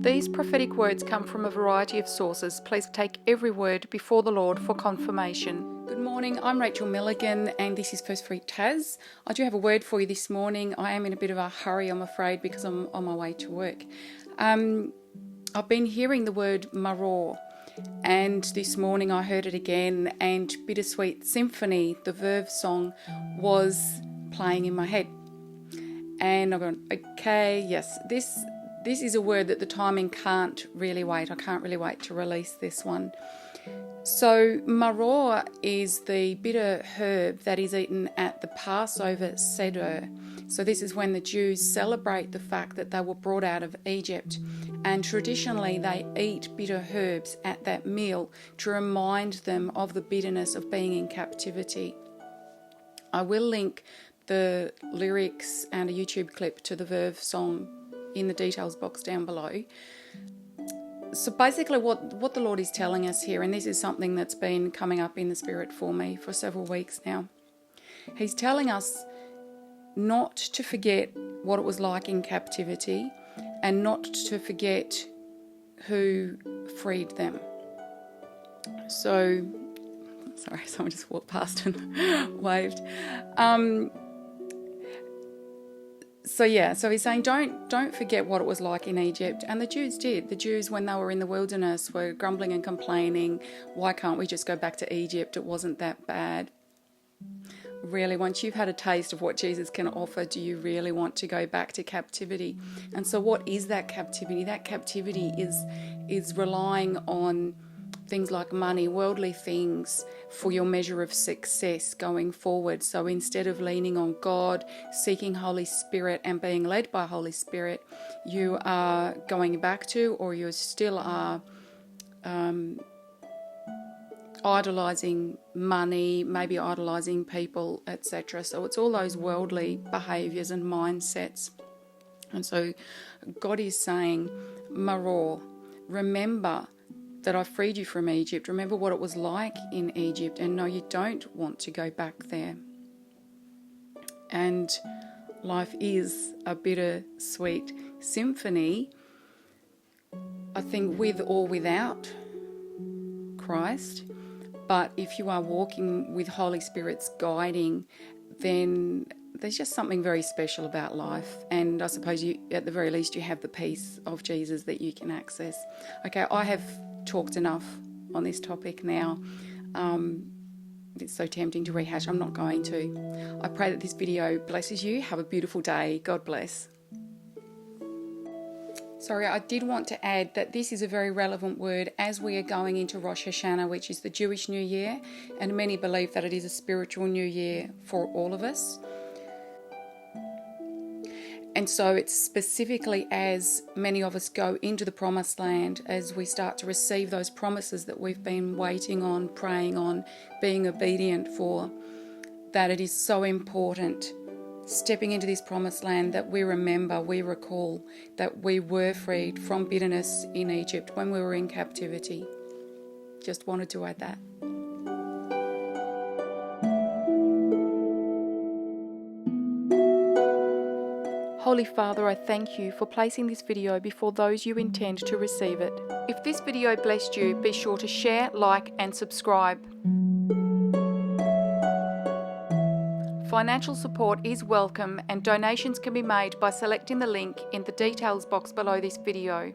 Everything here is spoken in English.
These prophetic words come from a variety of sources. Please take every word before the Lord for confirmation. Good morning, I'm Rachel Milligan and this is FirstFruitTas. I do have a word for you this morning. I am in a bit of a hurry, I'm afraid, because I'm on my way to work. I've been hearing the word Marror, and this morning I heard it again, and Bittersweet Symphony, the Verve song, was playing in my head. And I've gone, okay, yes, this is a word that the timing can't really wait. I can't really wait to release this one. So Marror is the bitter herb that is eaten at the Passover Seder. So this is when the Jews celebrate the fact that they were brought out of Egypt, and traditionally they eat bitter herbs at that meal to remind them of the bitterness of being in captivity. I will link the lyrics and a YouTube clip to the Verve song in the details box down below. So basically what the Lord is telling us here, and this is something that's been coming up in the Spirit for me for several weeks now, He's telling us not to forget what it was like in captivity and not to forget who freed them. So, sorry, someone just walked past and waved. So he's saying don't forget what it was like in Egypt. And the Jews did. The Jews, when they were in the wilderness, were grumbling and complaining, why can't we just go back to Egypt? It wasn't that bad. Really, once you've had a taste of what Jesus can offer, do you really want to go back to captivity? And so what is that captivity? That captivity is relying on things like money, worldly things, for your measure of success going forward. So instead of leaning on God, seeking Holy Spirit and being led by Holy Spirit, you are going back to, or you still are idolizing money, maybe idolizing people, etc. So it's all those worldly behaviors and mindsets. And so God is saying, Marror, remember that I freed you from Egypt. Remember what it was like in Egypt, and no, you don't want to go back there. And life is a bittersweet symphony, I think, with or without Christ. But if you are walking with Holy Spirit's guiding, then there's just something very special about life. And I suppose you, at the very least, you have the peace of Jesus that you can access. Okay, I have talked enough on this topic now. It's so tempting to rehash. I'm not going to. I pray that this video blesses you. Have a beautiful day. God bless. Sorry, I did want to add that this is a very relevant word as we are going into Rosh Hashanah, which is the Jewish New Year, and many believe that it is a spiritual New Year for all of us. And so it's specifically as many of us go into the promised land, as we start to receive those promises that we've been waiting on, praying on, being obedient for, that it is so important, stepping into this promised land, that we remember, we recall that we were freed from bitterness in Egypt when we were in captivity. Just wanted to add that. Holy Father, I thank you for placing this video before those you intend to receive it. If this video blessed you, be sure to share, like and subscribe. Financial support is welcome and donations can be made by selecting the link in the details box below this video.